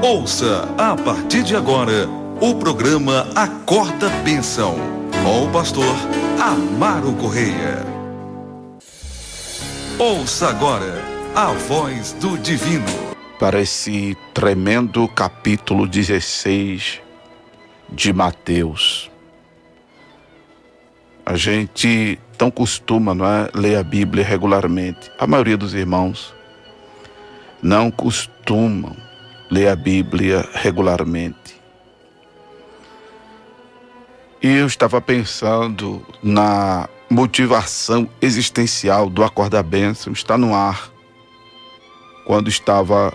Ouça a partir de agora o programa Acorda Bênção, com o pastor Amaro Correia. Ouça agora a voz do divino. Para esse tremendo capítulo 16 de Mateus. A gente tão costuma, não é, ler a Bíblia regularmente. A maioria dos irmãos não costumam ler a Bíblia regularmente. E eu estava pensando na motivação existencial do Acorda Bênção, está no ar. Quando estava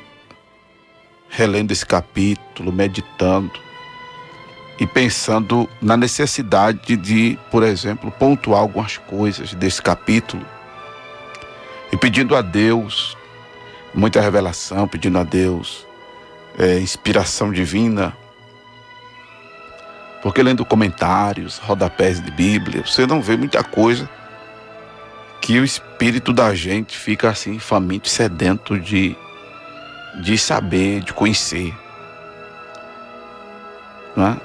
relendo esse capítulo, meditando e pensando na necessidade de, por exemplo, pontuar algumas coisas desse capítulo e pedindo a Deus muita revelação, pedindo a Deus inspiração divina, porque lendo comentários, rodapés de Bíblia, você não vê muita coisa que o espírito da gente fica assim faminto e sedento de saber, de conhecer, não é?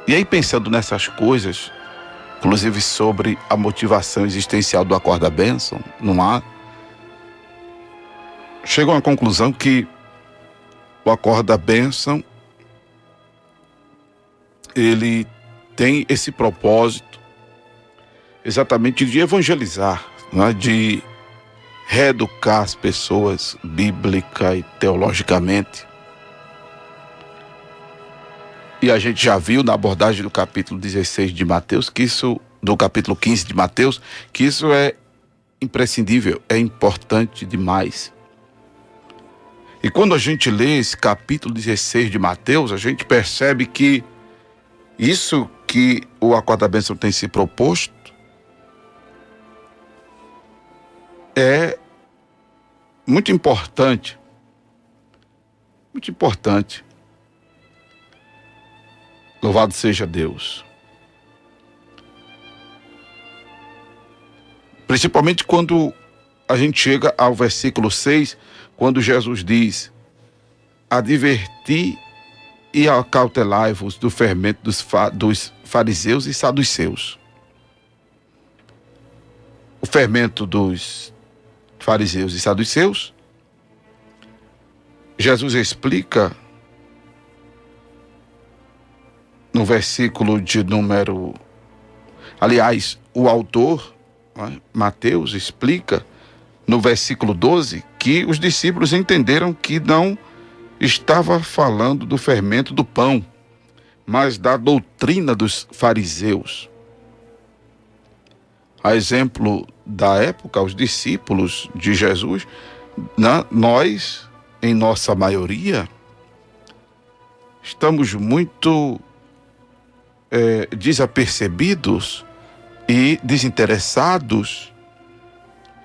E aí, pensando nessas coisas, inclusive sobre a motivação existencial do Acorda Bênção, não há, chego a uma conclusão que o Acorda Bênção, ele tem esse propósito exatamente de evangelizar, não é? De reeducar as pessoas bíblica e teologicamente. E a gente já viu na abordagem do capítulo 16 de Mateus, do capítulo 15 de Mateus, que isso é imprescindível, é importante demais. E quando a gente lê esse capítulo 16 de Mateus, a gente percebe que isso que o Acorda Bênção tem se proposto é muito importante. Muito importante. Louvado seja Deus. Principalmente quando a gente chega ao versículo 6, quando Jesus diz: adverti e acautelai-vos do fermento dos fariseus e saduceus. O fermento dos fariseus e saduceus, Jesus explica no versículo de número... Aliás, o autor, né, Mateus, explica no versículo 12 que os discípulos entenderam que não estava falando do fermento do pão, mas da doutrina dos fariseus. A exemplo da época, os discípulos de Jesus, nós, em nossa maioria, estamos muito desapercebidos e desinteressados,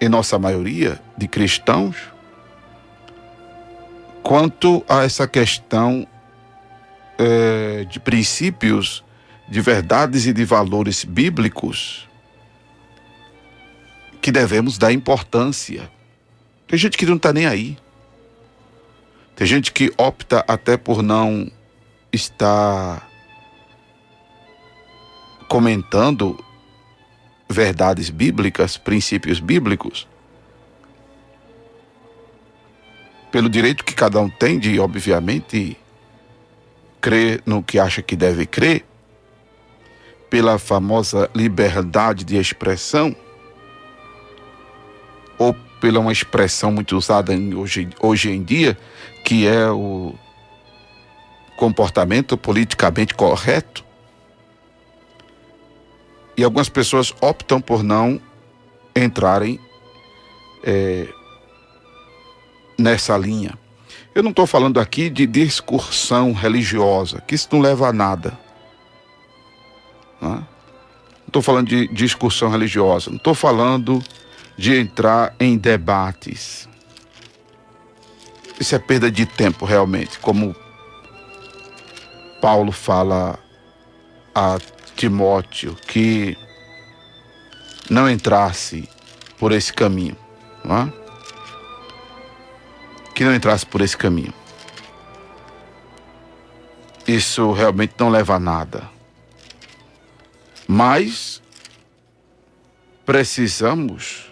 em nossa maioria de cristãos, quanto a essa questão de princípios, de verdades e de valores bíblicos que devemos dar importância. Tem gente que não está nem aí. Tem gente que opta até por não estar comentando verdades bíblicas, princípios bíblicos, pelo direito que cada um tem de, obviamente, crer no que acha que deve crer, pela famosa liberdade de expressão, ou pela uma expressão muito usada hoje em dia, que é o comportamento politicamente correto. E algumas pessoas optam por não entrarem nessa linha. Eu não estou falando aqui de discussão religiosa, que isso não leva a nada. Não estou falando de discussão religiosa, não estou falando de entrar em debates. Isso é perda de tempo, realmente, como Paulo fala a Timóteo, que não entrasse por esse caminho, não é? Que não entrasse por esse caminho. isso realmente não leva a nada. Mas precisamos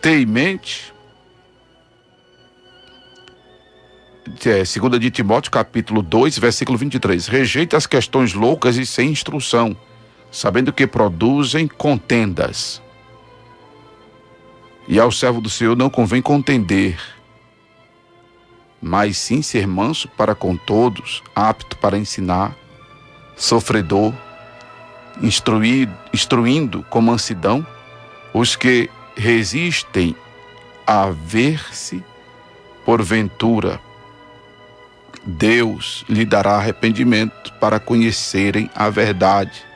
ter em mente, 2 de Timóteo, capítulo 2, versículo 23. Rejeite as questões loucas e sem instrução, sabendo que produzem contendas. E ao servo do Senhor não convém contender, mas sim ser manso para com todos, apto para ensinar, sofredor, instruindo com mansidão os que resistem a ver-se, porventura Deus lhe dará arrependimento para conhecerem a verdade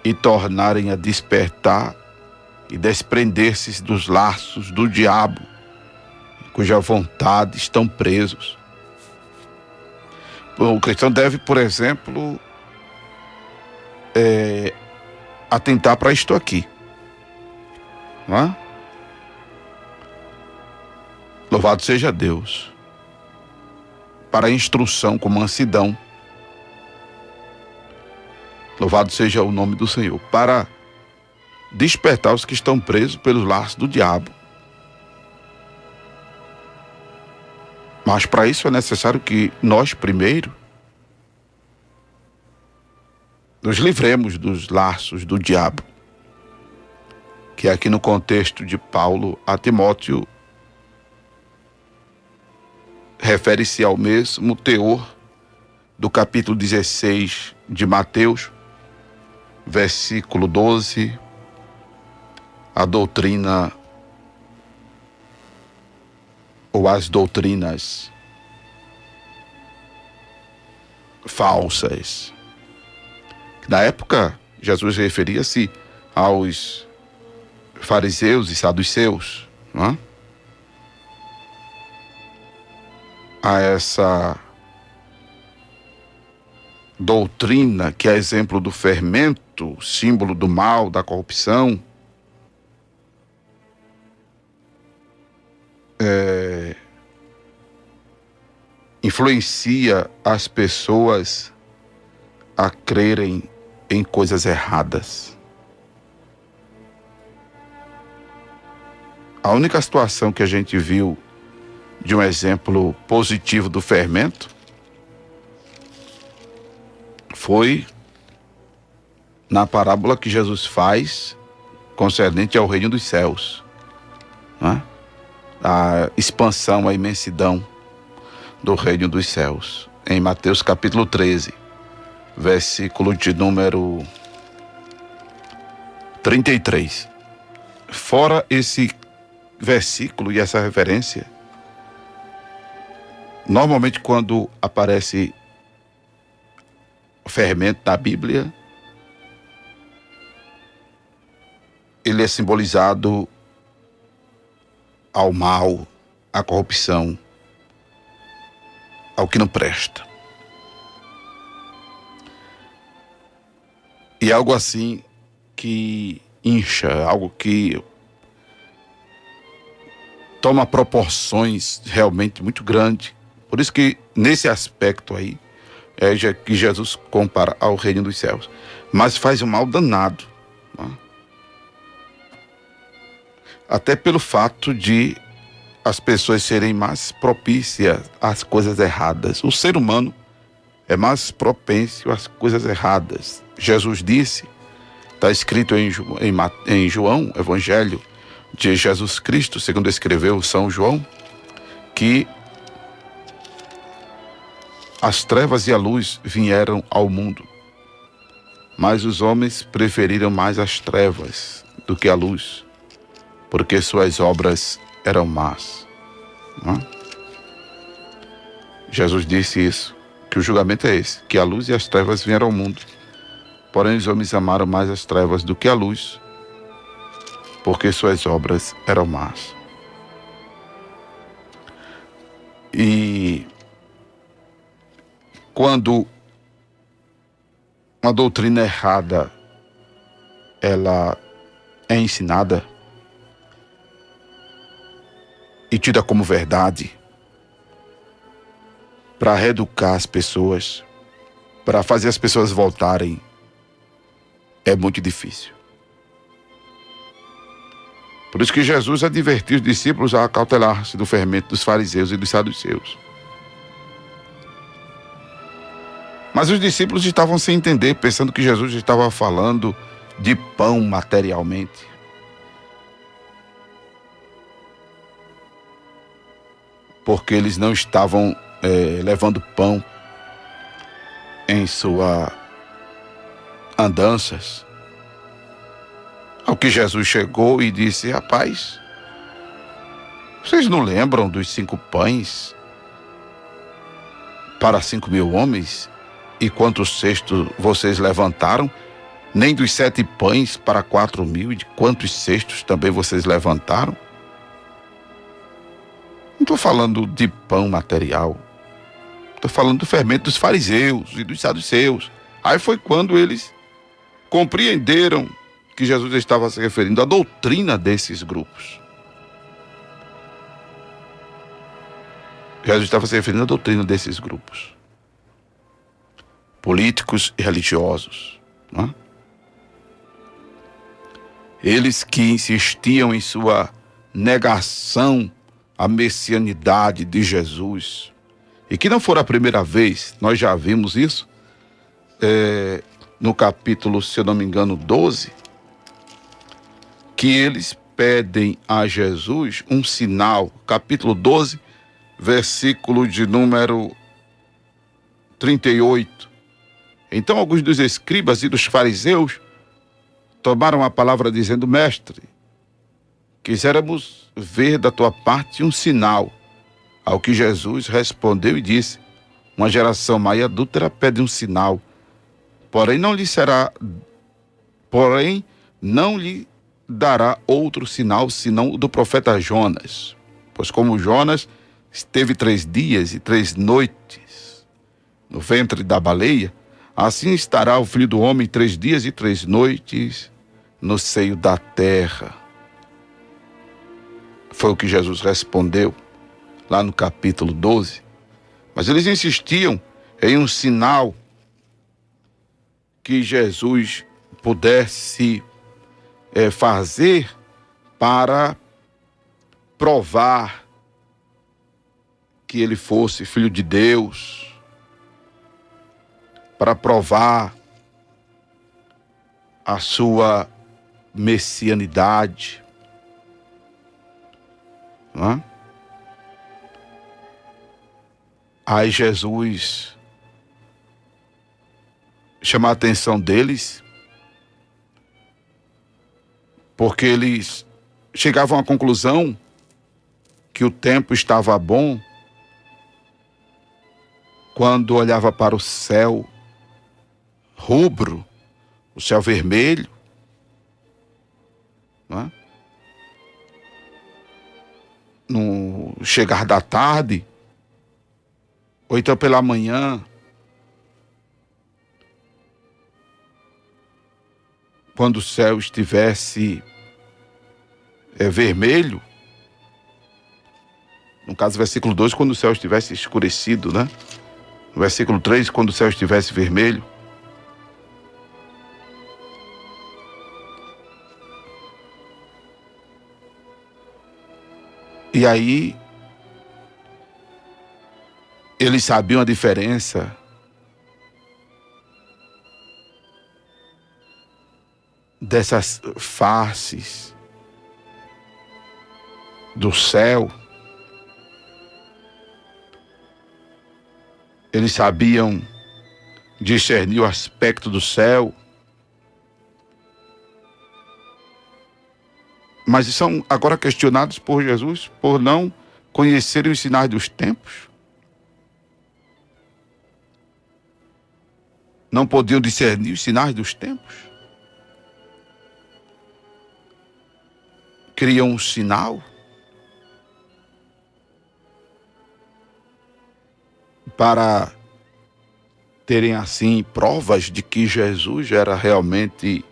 e tornarem a despertar e desprender-se dos laços do diabo, cuja vontade estão presos. O cristão deve, por exemplo, atentar para isto aqui, não é? Louvado seja Deus, para a instrução com mansidão. Louvado seja o nome do Senhor, para despertar os que estão presos pelos laços do diabo. Mas para isso é necessário que nós primeiro nos livremos dos laços do diabo, que aqui no contexto de Paulo a Timóteo refere-se ao mesmo teor do capítulo 16 de Mateus, versículo 12, a doutrina ou as doutrinas falsas. Na época, Jesus referia-se aos fariseus e saduceus, não é? A essa doutrina que é exemplo do fermento, símbolo do mal, da corrupção, influencia as pessoas a crerem em coisas erradas. A única situação que a gente viu de um exemplo positivo do fermento foi na parábola que Jesus faz concernente ao reino dos céus, né? A expansão, a imensidão do reino dos céus, em Mateus capítulo 13, versículo de número 33. Fora esse versículo e essa referência, normalmente quando aparece o fermento na Bíblia, ele é simbolizado ao mal, à corrupção, ao que não presta. E algo assim que incha, algo que toma proporções realmente muito grandes. Por isso que nesse aspecto aí é que Jesus compara ao reino dos céus. Mas faz um mal danado, né? Até pelo fato de as pessoas serem mais propícias às coisas erradas. O ser humano é mais propício às coisas erradas. Jesus disse, está escrito em João, Evangelho de Jesus Cristo, segundo escreveu São João, que as trevas e a luz vieram ao mundo, mas os homens preferiram mais as trevas do que a luz, porque suas obras eram más. Não é? Jesus disse isso, que o julgamento é esse, que a luz e as trevas vieram ao mundo, porém os homens amaram mais as trevas do que a luz, porque suas obras eram más. E quando uma doutrina errada ela é ensinada e tida como verdade, para reeducar as pessoas, para fazer as pessoas voltarem, é muito difícil. Por isso que Jesus advertiu os discípulos a acautelar-se do fermento dos fariseus e dos saduceus. Mas os discípulos estavam sem entender, pensando que Jesus estava falando de pão materialmente. Porque eles não estavam levando pão em suas andanças. Ao que Jesus chegou e disse: rapaz, vocês não lembram dos 5 pães para 5.000 homens? E quantos cestos vocês levantaram? Nem dos 7 pães para 4.000, e de quantos cestos também vocês levantaram? Não estou falando de pão material. Estou falando do fermento dos fariseus e dos saduceus. Aí foi quando eles compreenderam que Jesus estava se referindo à doutrina desses grupos. Jesus estava se referindo à doutrina desses grupos políticos e religiosos, não é? Eles que insistiam em sua negação à messianidade de Jesus, e que não for a primeira vez, nós já vimos isso no capítulo, se eu não me engano, 12, que eles pedem a Jesus um sinal, capítulo 12, versículo de número 38. Então alguns dos escribas e dos fariseus tomaram a palavra dizendo: mestre, quiséramos ver da tua parte um sinal. Ao que Jesus respondeu e disse: uma geração má e adúltera pede um sinal, porém não lhe dará outro sinal senão o do profeta Jonas. Pois como Jonas esteve 3 dias e 3 noites no ventre da baleia, assim estará o Filho do Homem 3 dias e 3 noites no seio da terra. Foi o que Jesus respondeu lá no capítulo 12. Mas eles insistiam em um sinal que Jesus pudesse fazer para provar que ele fosse Filho de Deus, para provar a sua messianidade, não é? Aí Jesus chama a atenção deles, porque eles chegavam à conclusão que o tempo estava bom quando olhava para o céu rubro, o céu vermelho, não é? No chegar da tarde, ou então pela manhã, quando o céu estivesse vermelho, no caso, versículo 2, quando o céu estivesse escurecido, né? No versículo 3, quando o céu estivesse vermelho. E aí, eles sabiam a diferença dessas faces do céu. Eles sabiam discernir o aspecto do céu. Mas são agora questionados por Jesus por não conhecerem os sinais dos tempos. Não podiam discernir os sinais dos tempos. Queriam um sinal para terem assim provas de que Jesus era realmente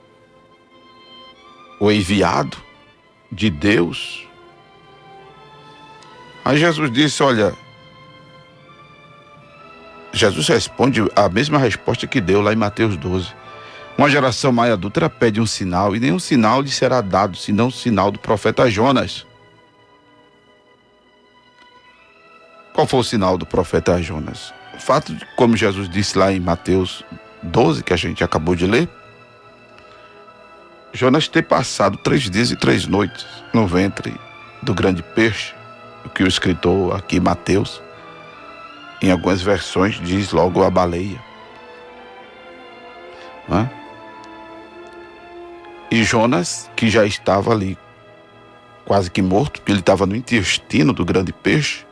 o enviado de Deus. Aí Jesus disse: olha, Jesus responde a mesma resposta que deu lá em Mateus 12. Uma geração má e adúltera pede um sinal, e nenhum sinal lhe será dado, senão o sinal do profeta Jonas. Qual foi o sinal do profeta Jonas? O fato de, como Jesus disse lá em Mateus 12, que a gente acabou de ler, Jonas ter passado 3 dias e 3 noites no ventre do grande peixe, o que o escritor aqui, Mateus, em algumas versões, diz logo a baleia. Não é? E Jonas, que já estava ali quase que morto, porque ele estava no intestino do grande peixe.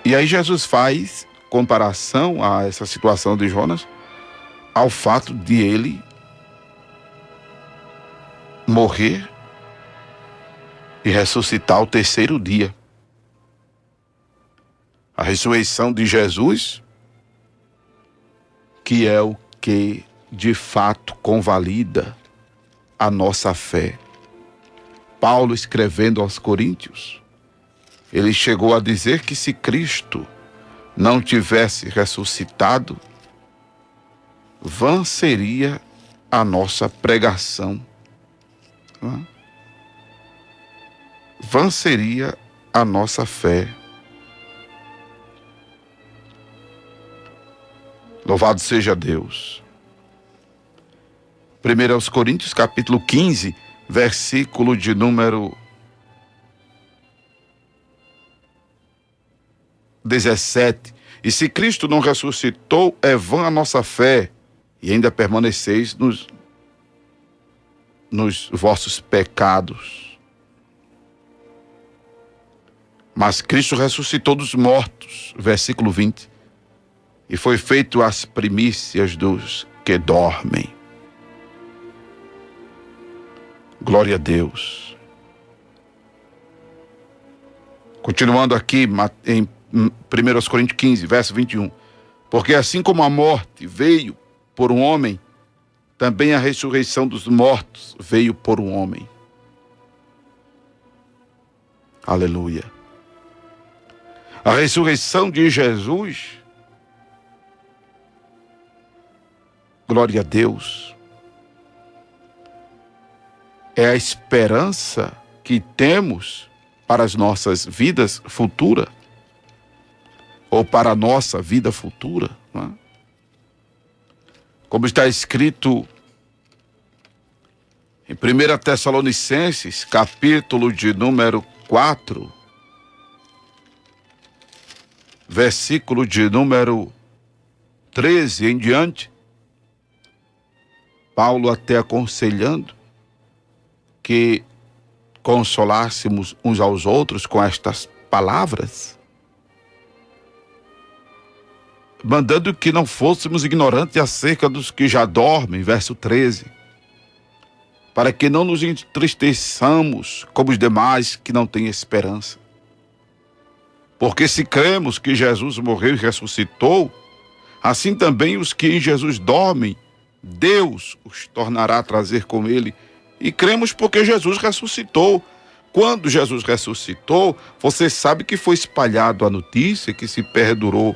E aí Jesus faz comparação a essa situação de Jonas ao fato de ele morrer e ressuscitar ao 3º dia. A ressurreição de Jesus, que é o que de fato convalida a nossa fé. Paulo, escrevendo aos Coríntios, ele chegou a dizer que se Cristo não tivesse ressuscitado, vã seria a nossa pregação. Vã seria a nossa fé. Louvado seja Deus. 1 Coríntios capítulo 15, versículo de número 17. E se Cristo não ressuscitou, é vã a nossa fé, e ainda permaneceis nos vossos pecados. Mas Cristo ressuscitou dos mortos, versículo 20, e foi feito as primícias dos que dormem. Glória a Deus. Continuando aqui em 1 Coríntios 15, verso 21. Porque assim como a morte veio por um homem, também a ressurreição dos mortos veio por um homem. Aleluia. A ressurreição de Jesus, glória a Deus, é a esperança que temos para as nossas vidas futuras, ou para a nossa vida futura, não é? Como está escrito em 1 Tessalonicenses, capítulo de número 4, versículo de número 13 em diante, Paulo até aconselhando que consolássemos uns aos outros com estas palavras, mandando que não fôssemos ignorantes acerca dos que já dormem, verso 13, para que não nos entristeçamos como os demais que não têm esperança. Porque se cremos que Jesus morreu e ressuscitou, assim também os que em Jesus dormem, Deus os tornará a trazer com ele. E cremos porque Jesus ressuscitou. Quando Jesus ressuscitou, você sabe que foi espalhado a notícia que se perdurou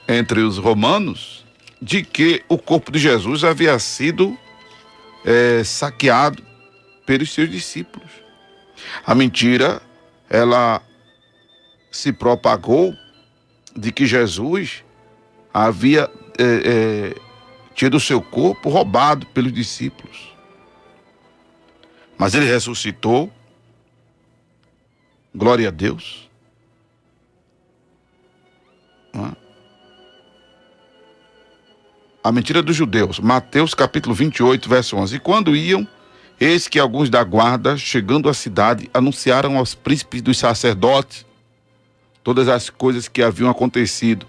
entre os romanos, de que o corpo de Jesus havia sido saqueado pelos seus discípulos. A mentira, ela se propagou de que Jesus havia tido o seu corpo roubado pelos discípulos. Mas ele ressuscitou, glória a Deus. A mentira dos judeus, Mateus capítulo 28, verso 11. E quando iam, eis que alguns da guarda, chegando à cidade, anunciaram aos príncipes dos sacerdotes todas as coisas que haviam acontecido.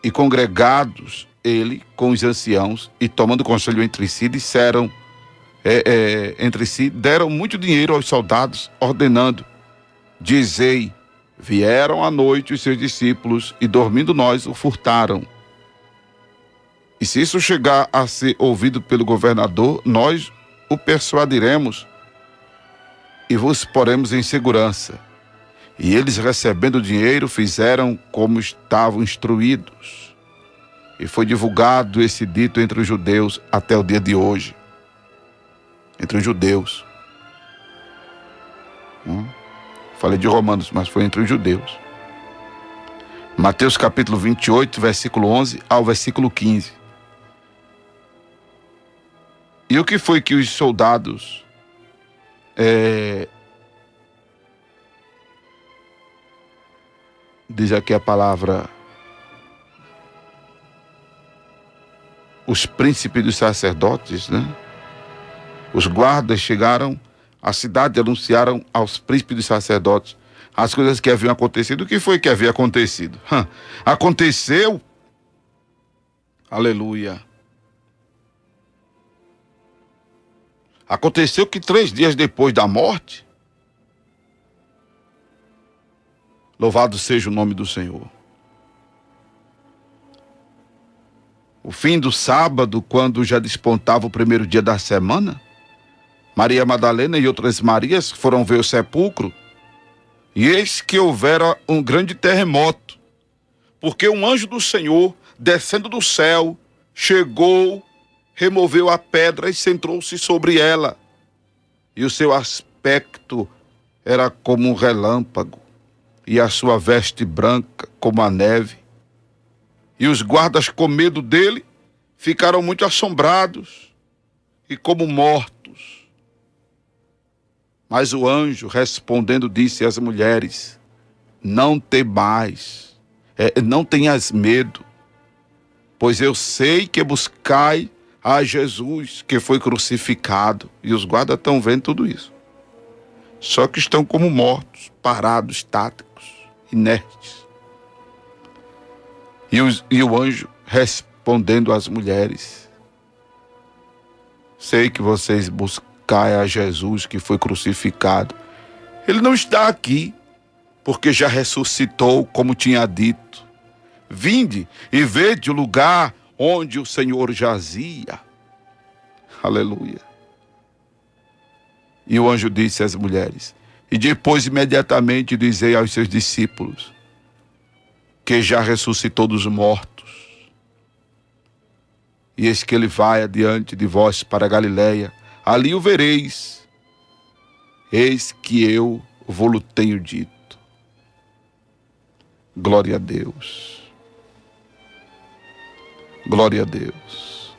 E congregados ele com os anciãos, e tomando conselho entre si, disseram entre si, deram muito dinheiro aos soldados, ordenando: dizei, vieram à noite os seus discípulos, e dormindo nós o furtaram. E se isso chegar a ser ouvido pelo governador, nós o persuadiremos e vos poremos em segurança. E eles, recebendo o dinheiro, fizeram como estavam instruídos. E foi divulgado esse dito entre os judeus até o dia de hoje. Entre os judeus. Falei de Romanos, mas foi entre os judeus. Mateus capítulo 28, versículo 11 ao versículo 15. E o que foi que os soldados diz aqui a palavra, os príncipes dos sacerdotes, né? Os guardas chegaram à cidade e anunciaram aos príncipes dos sacerdotes as coisas que haviam acontecido. O que foi que havia acontecido? Aconteceu, aleluia, aconteceu que 3 dias depois da morte, louvado seja o nome do Senhor, o fim do sábado, quando já despontava o primeiro dia da semana, Maria Madalena e outras Marias foram ver o sepulcro, e eis que houvera um grande terremoto, porque um anjo do Senhor, descendo do céu, chegou, removeu a pedra e sentou-se sobre ela. E o seu aspecto era como um relâmpago, e a sua veste branca como a neve. E os guardas, com medo dele, ficaram muito assombrados e como mortos. Mas o anjo, respondendo, disse às mulheres: não temais, não tenhas medo, pois eu sei que buscai a Jesus, que foi crucificado. E os guardas estão vendo tudo isso. Só que estão como mortos, parados, estáticos, inertes. E o anjo respondendo às mulheres: sei que vocês buscai a Jesus, que foi crucificado. Ele não está aqui, porque já ressuscitou, como tinha dito. Vinde e vede o lugar onde o Senhor jazia. Aleluia. E o anjo disse às mulheres: e depois imediatamente dizei aos seus discípulos que já ressuscitou dos mortos. E eis que ele vai adiante de vós para a Galileia, ali o vereis. Eis que eu vou-lo tenho dito. Glória a Deus. Glória a Deus.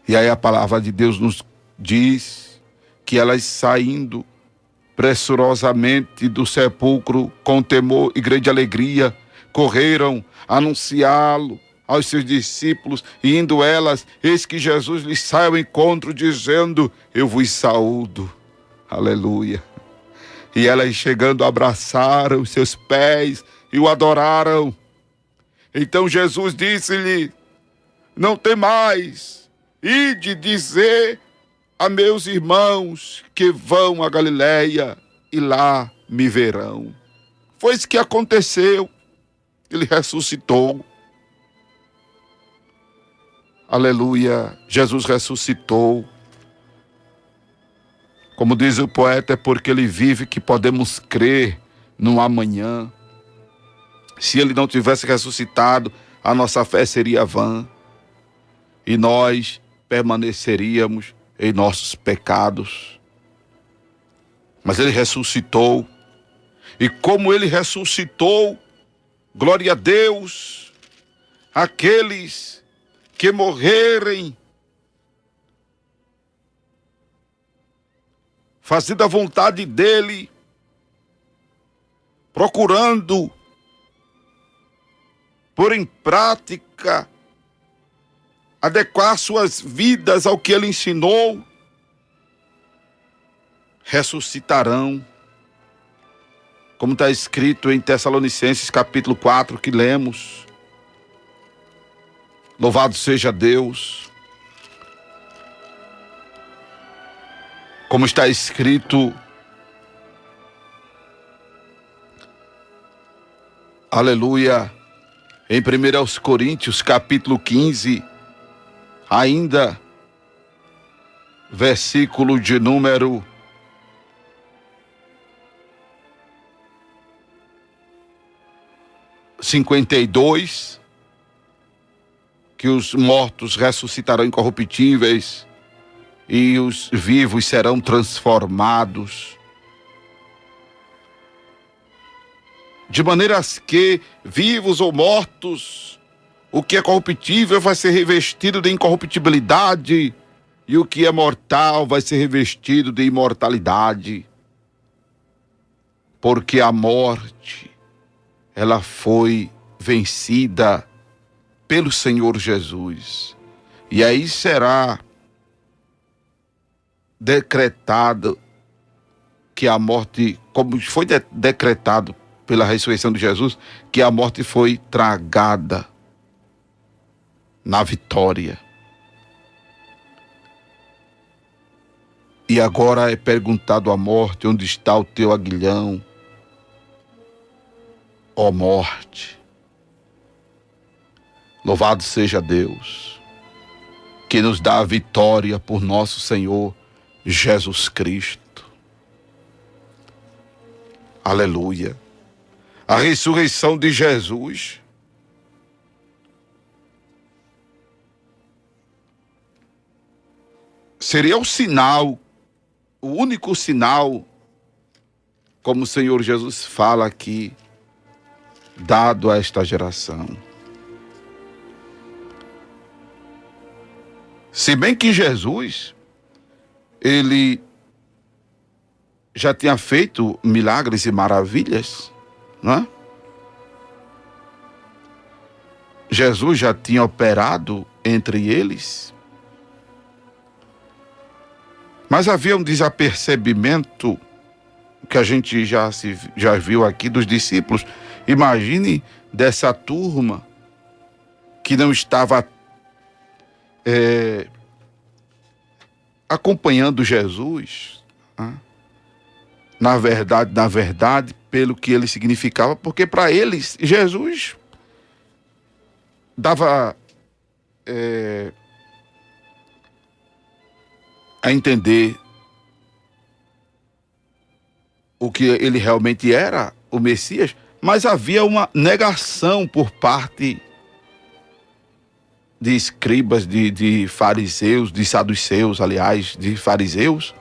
E aí a palavra de Deus nos diz que elas, saindo pressurosamente do sepulcro com temor e grande alegria, correram a anunciá-lo aos seus discípulos, e indo elas, eis que Jesus lhes sai ao encontro, dizendo: eu vos saúdo. Aleluia. E elas, chegando, abraçaram os seus pés e o adoraram. Então Jesus disse-lhe: não temais, ide dizer a meus irmãos que vão a Galileia e lá me verão. Foi isso que aconteceu. Ele ressuscitou. Aleluia. Jesus ressuscitou. Como diz o poeta, é porque ele vive que podemos crer no amanhã. Se ele não tivesse ressuscitado, a nossa fé seria vã. E nós permaneceríamos em nossos pecados. Mas ele ressuscitou. E como ele ressuscitou, glória a Deus, aqueles que morrerem fazendo a vontade dele, procurando pôr em prática, adequar suas vidas ao que ele ensinou, ressuscitarão. Como está escrito em Tessalonicenses capítulo 4, que lemos. Louvado seja Deus. Como está escrito, aleluia, em 1 Coríntios capítulo 15, ainda versículo de número 52, que os mortos ressuscitarão incorruptíveis e os vivos serão transformados, de maneiras que, vivos ou mortos, o que é corruptível vai ser revestido de incorruptibilidade e o que é mortal vai ser revestido de imortalidade. Porque a morte, ela foi vencida pelo Senhor Jesus. E aí será decretado que a morte, como foi decretado pela ressurreição de Jesus, que a morte foi tragada na vitória. E agora é perguntado à morte: onde está o teu aguilhão, ó morte? Louvado seja Deus, que nos dá a vitória por nosso Senhor Jesus Cristo. Aleluia. A ressurreição de Jesus seria o sinal, o único sinal, como o Senhor Jesus fala aqui, dado a esta geração. Se bem que Jesus, ele já tinha feito milagres e maravilhas, não é? Jesus já tinha operado entre eles, mas havia um desapercebimento que a gente já viu aqui dos discípulos. Imagine dessa turma que não estava acompanhando Jesus, né? Na verdade, pelo que ele significava, porque para eles Jesus dava a entender o que ele realmente era, o Messias, mas havia uma negação por parte de escribas, de fariseus, de saduceus, aliás, de fariseus.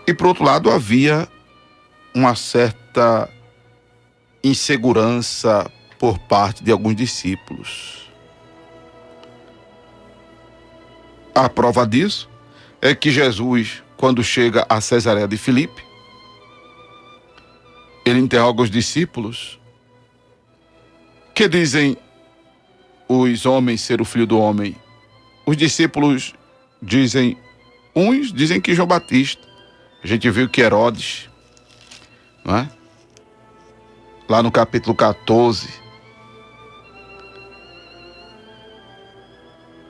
E por outro lado havia uma certa insegurança por parte de alguns discípulos. A prova disso é que Jesus, quando chega a Cesareia de Filipe, ele interroga os discípulos: que dizem os homens ser o filho do homem? Os discípulos dizem, uns dizem que João Batista. A gente viu que Herodes, não é? Lá no capítulo 14,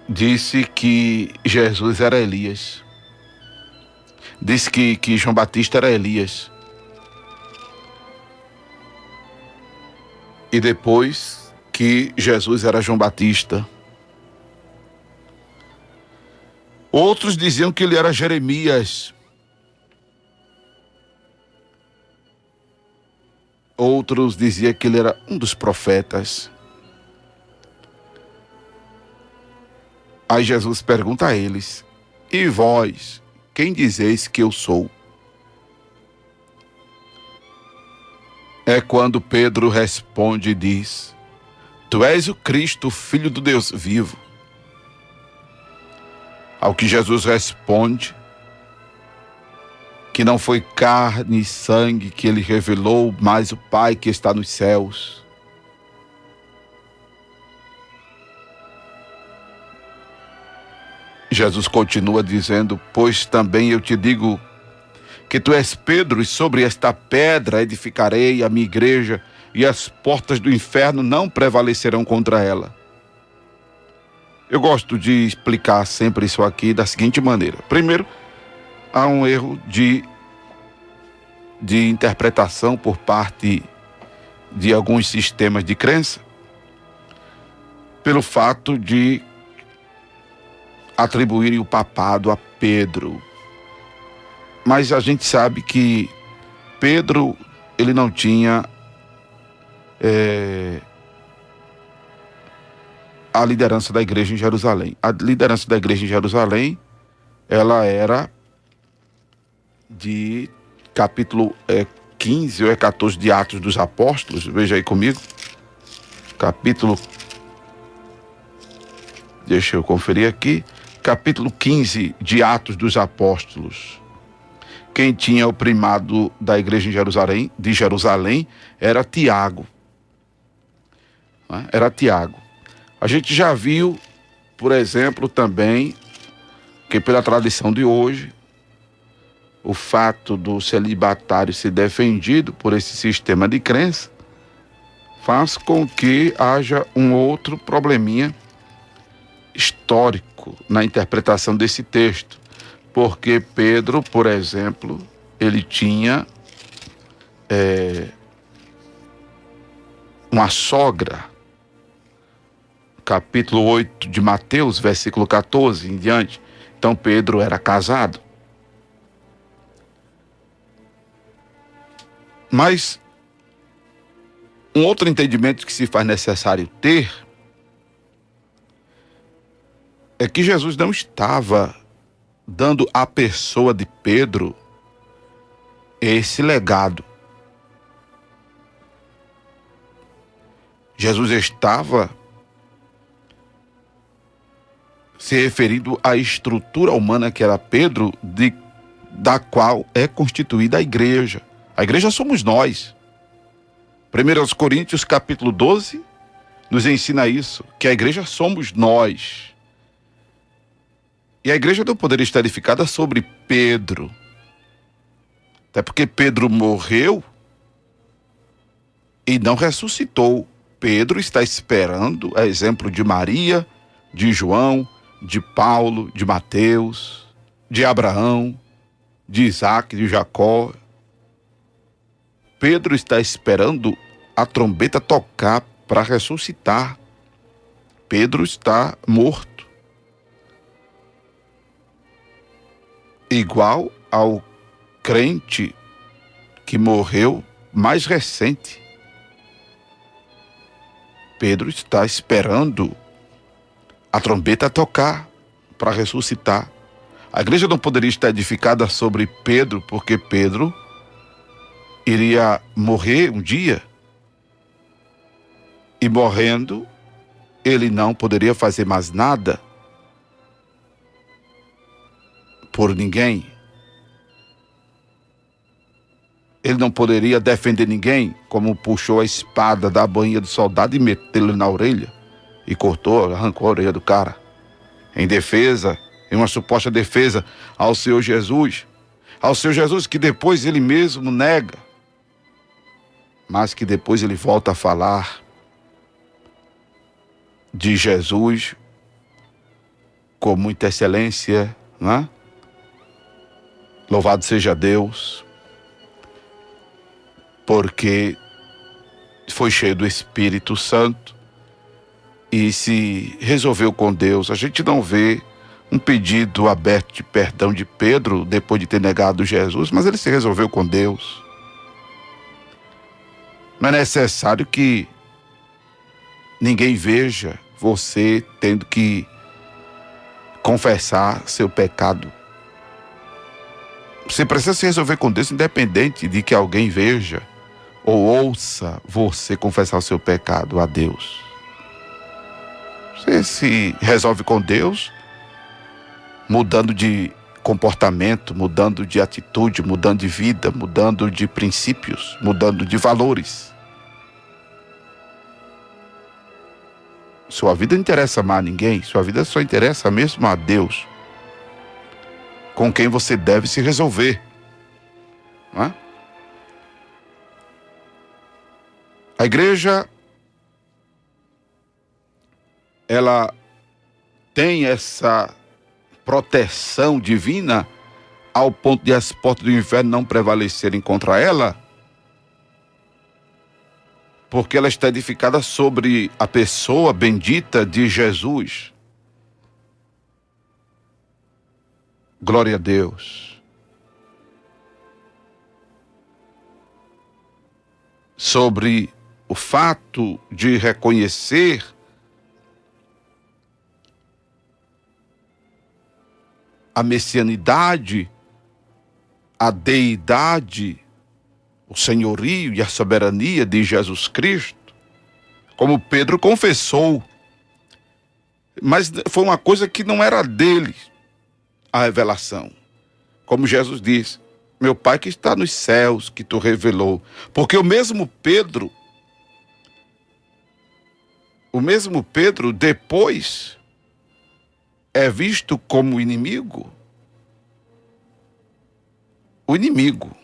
disse que Jesus era Elias. Disse que João Batista era Elias. E depois que Jesus era João Batista. Outros diziam que ele era Jeremias. Outros diziam que ele era um dos profetas. Aí Jesus pergunta a eles: e vós, quem dizeis que eu sou? É quando Pedro responde e diz: tu és o Cristo, filho do Deus vivo. Ao que Jesus responde que não foi carne e sangue que ele revelou, mas o Pai que está nos céus. Jesus continua dizendo: pois também eu te digo que tu és Pedro, e sobre esta pedra edificarei a minha igreja, e as portas do inferno não prevalecerão contra ela. Eu gosto de explicar sempre isso aqui da seguinte maneira. Primeiro, há um erro de interpretação por parte de alguns sistemas de crença, pelo fato de atribuírem o papado a Pedro. Mas a gente sabe que Pedro, ele não tinha a liderança da igreja em Jerusalém. A liderança da igreja em Jerusalém, ela era de capítulo 15 ou 14 de Atos dos Apóstolos. Veja aí comigo. Capítulo... Deixa eu conferir aqui. Capítulo 15 de Atos dos Apóstolos. Quem tinha o primado da igreja de Jerusalém era Tiago. Era Tiago. A gente já viu, por exemplo, também, que pela tradição de hoje, o fato do celibatário ser defendido por esse sistema de crença faz com que haja um outro probleminha histórico na interpretação desse texto. Porque Pedro, por exemplo, ele tinha uma sogra. Capítulo 8 de Mateus, versículo 14 em diante. Então Pedro era casado. Mas um outro entendimento que se faz necessário ter é que Jesus não estava dando à pessoa de Pedro esse legado. Jesus estava se referindo à estrutura humana que era Pedro, da qual é constituída a igreja. A igreja somos nós. 1 Coríntios capítulo 12 nos ensina isso, que a igreja somos nós. E a igreja não poderia estar edificada sobre Pedro. Até porque Pedro morreu e não ressuscitou. Pedro está esperando, a exemplo de Maria, de João, de Paulo, de Mateus, de Abraão, de Isaac, de Jacó. Pedro está esperando a trombeta tocar para ressuscitar. Pedro está morto. Igual ao crente que morreu mais recente. Pedro está esperando a trombeta tocar para ressuscitar. A igreja não poderia estar edificada sobre Pedro, porque Pedro iria morrer um dia. E morrendo, ele não poderia fazer mais nada por ninguém. Ele não poderia defender ninguém, como puxou a espada da bainha do soldado e meteu-lhe na orelha. E arrancou a orelha do cara. Em defesa, em uma suposta defesa ao Senhor Jesus. Ao Senhor Jesus que depois ele mesmo nega. Mas que depois ele volta a falar de Jesus com muita excelência, não é? Louvado seja Deus, porque foi cheio do Espírito Santo e se resolveu com Deus. A gente não vê um pedido aberto de perdão de Pedro depois de ter negado Jesus, mas ele se resolveu com Deus. Não é necessário que ninguém veja você tendo que confessar seu pecado. Você precisa se resolver com Deus, independente de que alguém veja ou ouça você confessar o seu pecado a Deus. Você se resolve com Deus, mudando de comportamento, mudando de atitude, mudando de vida, mudando de princípios, mudando de valores. Sua vida não interessa mais a ninguém, sua vida só interessa mesmo a Deus, com quem você deve se resolver. Não é? A igreja, ela tem essa proteção divina ao ponto de as portas do inferno não prevalecerem contra ela, porque ela está edificada sobre a pessoa bendita de Jesus. Glória a Deus. Sobre o fato de reconhecer a messianidade, a deidade, o senhorio e a soberania de Jesus Cristo, como Pedro confessou. Mas foi uma coisa que não era dele, a revelação. Como Jesus disse, meu Pai que está nos céus, que tu revelou. Porque o mesmo Pedro, depois é visto como inimigo. O inimigo,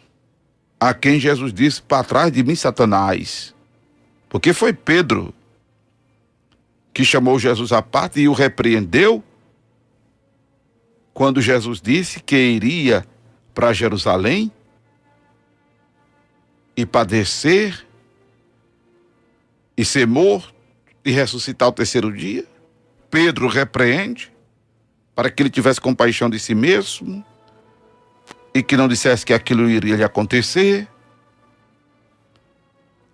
a quem Jesus disse, para trás de mim, Satanás. Porque foi Pedro que chamou Jesus à parte e o repreendeu quando Jesus disse que iria para Jerusalém e padecer e ser morto e ressuscitar ao terceiro dia. Pedro repreende para que ele tivesse compaixão de si mesmo e que não dissesse que aquilo iria lhe acontecer.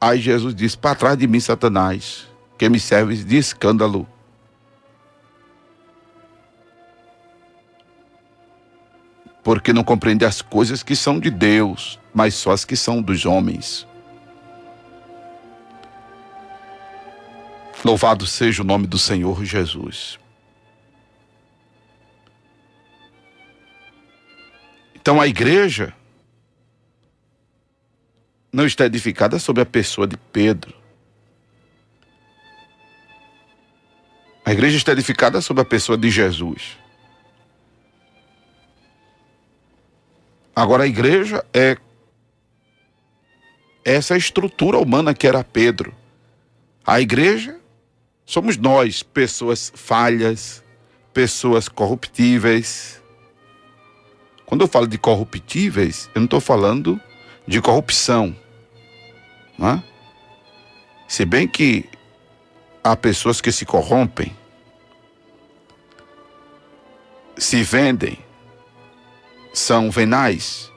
Aí Jesus disse, para trás de mim, Satanás, que me serves de escândalo. Porque não compreende as coisas que são de Deus, mas só as que são dos homens. Louvado seja o nome do Senhor Jesus. Então a igreja não está edificada sobre a pessoa de Pedro. A igreja está edificada sobre a pessoa de Jesus. Agora a igreja é essa estrutura humana que era Pedro. A igreja somos nós, pessoas falhas, pessoas corruptíveis. Quando eu falo de corruptíveis, eu não estou falando de corrupção, não é? Se bem que há pessoas que se corrompem, se vendem, são venais.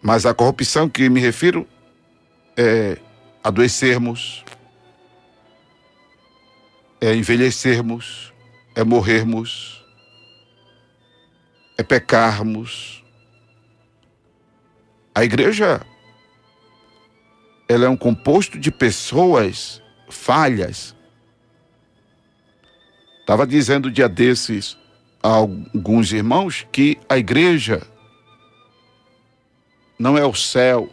Mas a corrupção que me refiro é adoecermos, é envelhecermos, é morrermos, é pecarmos. A igreja, ela é um composto de pessoas falhas. Estava dizendo um dia desses a alguns irmãos que a igreja não é o céu,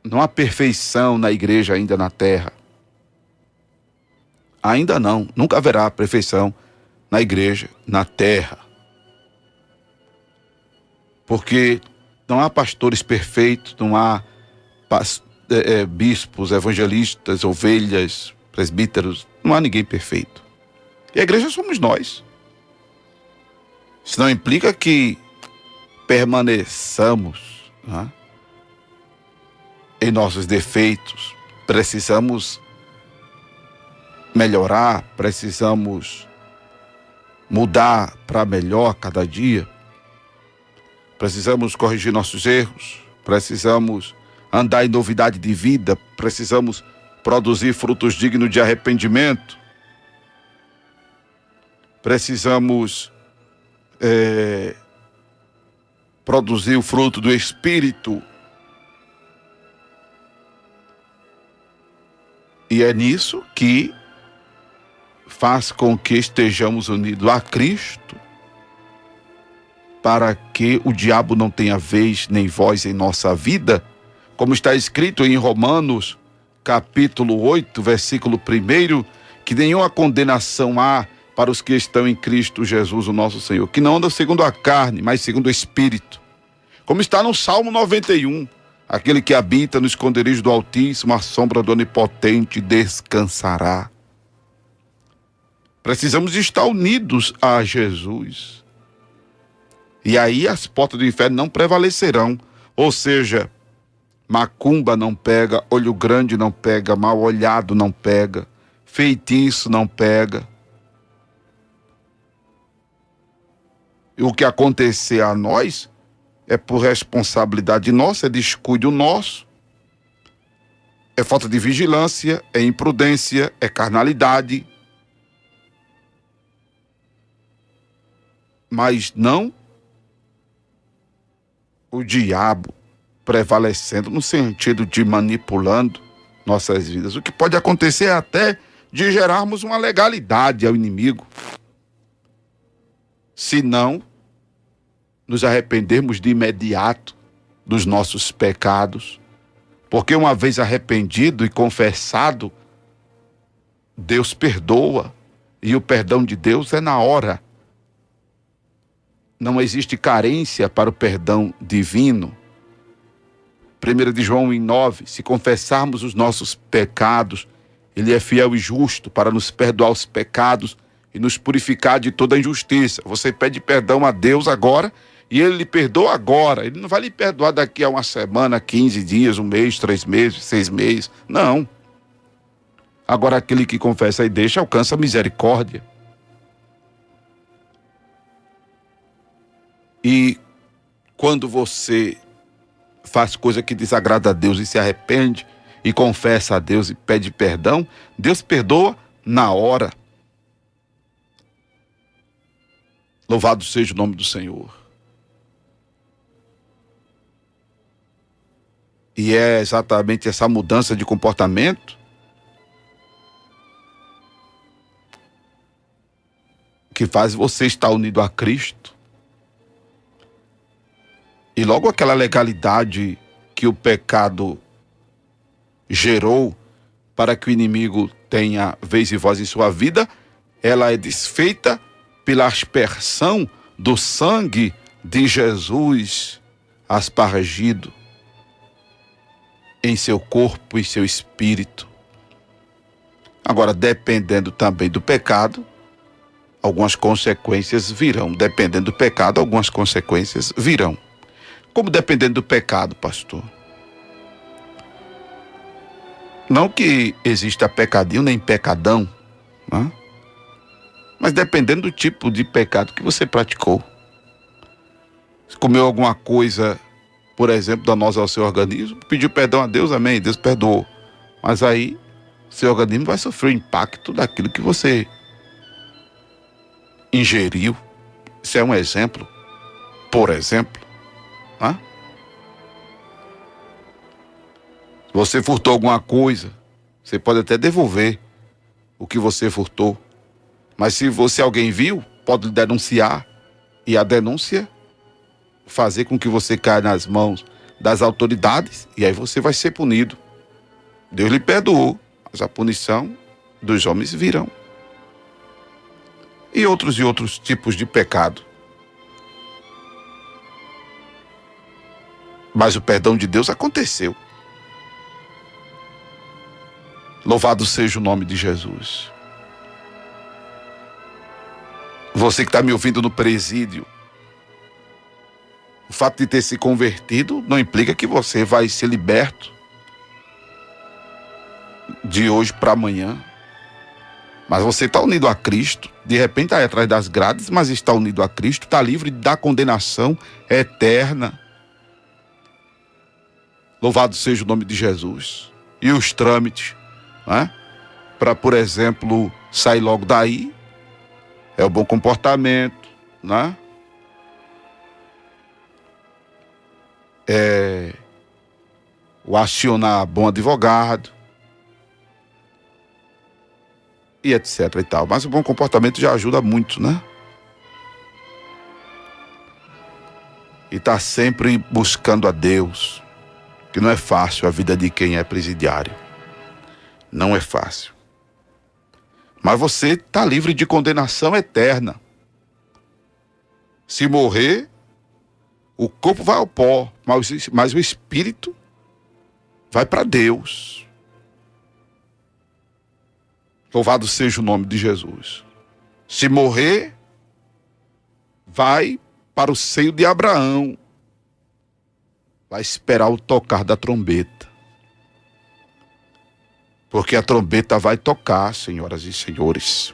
não há perfeição na igreja ainda na terra. Ainda não, nunca haverá perfeição na igreja na terra. Porque não há pastores perfeitos, não há bispos, evangelistas, ovelhas, presbíteros, não há ninguém perfeito. E a igreja somos nós. Isso não implica que permaneçamos, né, em nossos defeitos. Precisamos melhorar, precisamos mudar para melhor cada dia. Precisamos corrigir nossos erros, precisamos andar em novidade de vida, precisamos produzir frutos dignos de arrependimento, precisamos produzir o fruto do Espírito. E é nisso que faz com que estejamos unidos a Cristo, para que o diabo não tenha vez nem voz em nossa vida, como está escrito em Romanos, capítulo 8, versículo 1, que nenhuma condenação há para os que estão em Cristo Jesus, o nosso Senhor, que não andam segundo a carne, mas segundo o Espírito. Como está no Salmo 91, aquele que habita no esconderijo do Altíssimo, a sombra do Onipotente descansará. Precisamos estar unidos a Jesus. E aí as portas do inferno não prevalecerão. Ou seja, macumba não pega, olho grande não pega, mal olhado não pega, feitiço não pega. E o que acontecer a nós é por responsabilidade nossa, é descuido nosso. é falta de vigilância, é imprudência, é carnalidade. Mas não o diabo prevalecendo no sentido de manipulando nossas vidas. O que pode acontecer é até de gerarmos uma legalidade ao inimigo, se não nos arrependermos de imediato dos nossos pecados, porque uma vez arrependido e confessado, Deus perdoa, e o perdão de Deus é na hora. Não existe carência para o perdão divino. 1 de João 1:9, se confessarmos os nossos pecados, Ele é fiel e justo para nos perdoar os pecados e nos purificar de toda injustiça. Você pede perdão a Deus agora e Ele lhe perdoa agora. Ele não vai lhe perdoar daqui a uma semana, 15 dias, um mês, 3 meses, 6 meses. Não. Agora aquele que confessa e deixa alcança misericórdia. E quando você faz coisa que desagrada a Deus e se arrepende e confessa a Deus e pede perdão, Deus perdoa na hora. Louvado seja o nome do Senhor. E é exatamente essa mudança de comportamento que faz você estar unido a Cristo. E logo aquela legalidade que o pecado gerou para que o inimigo tenha vez e voz em sua vida, ela é desfeita pela aspersão do sangue de Jesus aspargido em seu corpo e seu espírito. Agora, dependendo também do pecado, algumas consequências virão. Dependendo do pecado, algumas consequências virão. Como dependendo do pecado, pastor? Não que exista pecadinho nem pecadão, né? Mas dependendo do tipo de pecado que você praticou. Se comeu alguma coisa, por exemplo, danosa ao seu organismo, pediu perdão a Deus, amém, Deus perdoou. Mas aí, seu organismo vai sofrer o impacto daquilo que você ingeriu. Isso é um exemplo, por exemplo. Se você furtou alguma coisa, você pode até devolver o que você furtou. Mas se alguém viu, pode denunciar. E a denúncia fazer com que você caia nas mãos das autoridades. E aí você vai ser punido. Deus lhe perdoou, mas a punição dos homens virão. E outros tipos de pecado. Mas o perdão de Deus aconteceu. Louvado seja o nome de Jesus. Você que está me ouvindo no presídio, o fato de ter se convertido não implica que você vai ser liberto de hoje para amanhã. Mas você está unido a Cristo, de repente está aí atrás das grades, mas está unido a Cristo, está livre da condenação eterna. Louvado seja o nome de Jesus. E os trâmites, né? Para, por exemplo, sair logo daí, é o bom comportamento, né? É o acionar bom advogado, e etc e tal. Mas o bom comportamento já ajuda muito, né? E tá sempre buscando a Deus, que não é fácil a vida de quem é presidiário. Não é fácil. Mas você está livre de condenação eterna. Se morrer, o corpo vai ao pó, mas o espírito vai para Deus. Louvado seja o nome de Jesus. Se morrer, vai para o seio de Abraão. Vai esperar o tocar da trombeta. Porque a trombeta vai tocar, senhoras e senhores.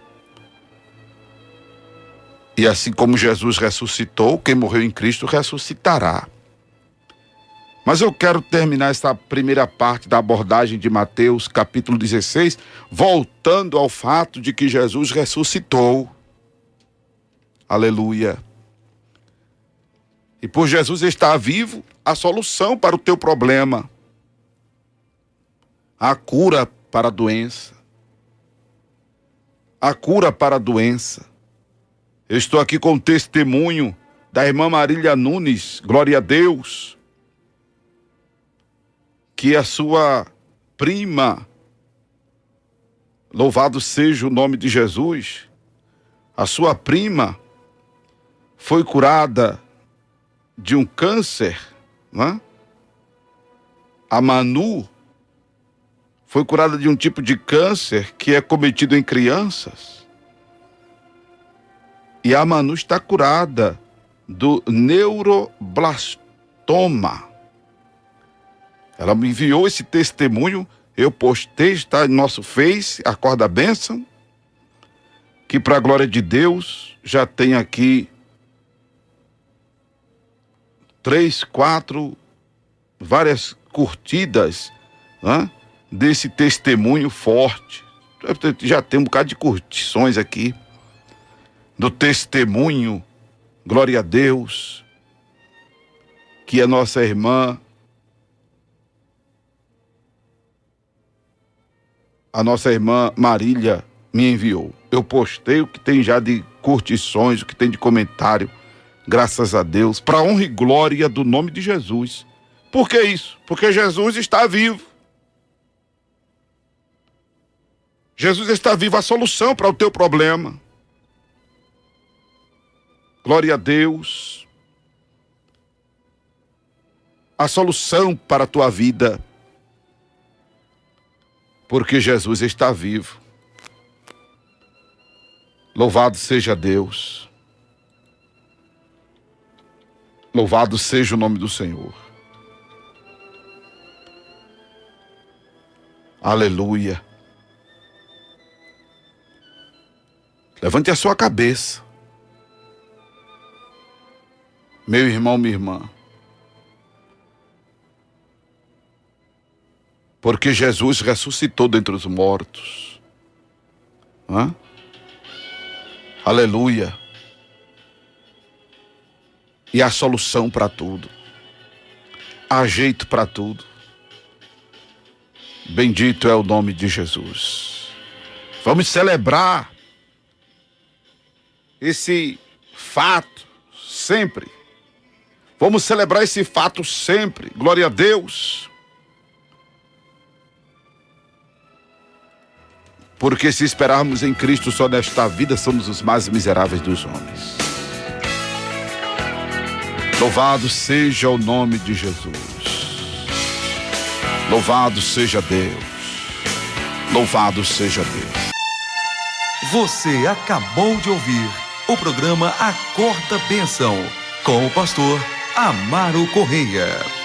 E assim como Jesus ressuscitou, quem morreu em Cristo ressuscitará. Mas eu quero terminar essa primeira parte da abordagem de Mateus, capítulo 16, voltando ao fato de que Jesus ressuscitou. Aleluia. E por Jesus estar vivo, a solução para o teu problema, a cura para a doença. A cura para a doença. Eu estou aqui com o testemunho da irmã Marília Nunes, glória a Deus, que a sua prima, louvado seja o nome de Jesus, a sua prima foi curada de um câncer, né? A Manu foi curada de um tipo de câncer que é cometido em crianças. E a Manu está curada do neuroblastoma. Ela me enviou esse testemunho, eu postei, está em nosso Face, Acorda a Bênção, que para a glória de Deus já tem aqui 3, 4, várias curtidas, né, desse testemunho forte. Já tem um bocado de curtições aqui, do testemunho, glória a Deus, que a nossa irmã, Marília me enviou. Eu postei o que tem já de curtições, o que tem de comentário, graças a Deus, para a honra e glória do nome de Jesus. Por que isso? Porque Jesus está vivo. Jesus está vivo, a solução para o teu problema. Glória a Deus. A solução para a tua vida. Porque Jesus está vivo. Louvado seja Deus. Louvado seja o nome do Senhor. Aleluia. Levante a sua cabeça. Meu irmão, minha irmã. Porque Jesus ressuscitou dentre os mortos. Hã? Aleluia. E há solução para tudo. Há jeito para tudo. Bendito é o nome de Jesus. Vamos celebrar esse fato sempre. Vamos celebrar esse fato sempre. Glória a Deus. Porque se esperarmos em Cristo só nesta vida, somos os mais miseráveis dos homens. Louvado seja o nome de Jesus. Louvado seja Deus. Louvado seja Deus. Você acabou de ouvir o programa Acorda Bênção, com o pastor Amaro Correia.